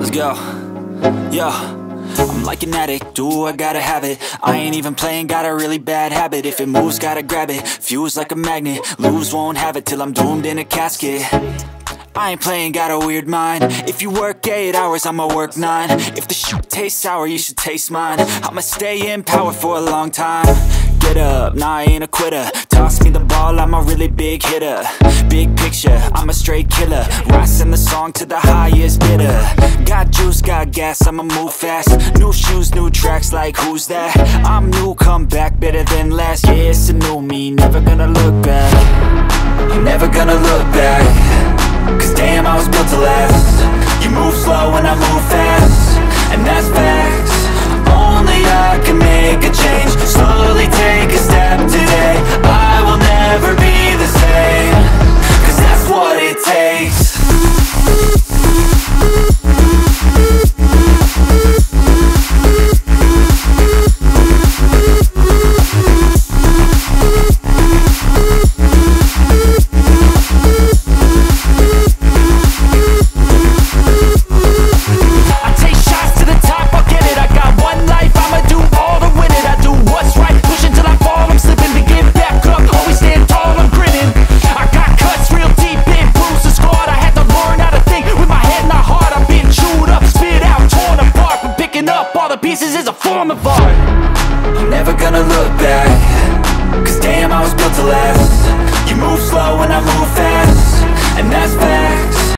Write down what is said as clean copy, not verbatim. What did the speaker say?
Let's go. Yo, I'm like an addict, do I gotta have it. I ain't even playing, got a really bad habit. If it moves, gotta grab it, fuse like a magnet. Lose, won't have it till I'm doomed in a casket. I ain't playing, got a weird mind. If you work 8 hours, I'ma work 9. If the shit tastes sour, you should taste mine. I'ma stay in power for a long time. Get up, nah, I ain't a quitter. Toss me the ball, I'm a really big hitter. Big picture, I'm a straight killer. Rising the song to the highest bidder. Got juice, got gas, I'ma move fast. New shoes, new tracks, like who's that? I'm new, come back, better than last. Yeah, it's a new me, never gonna look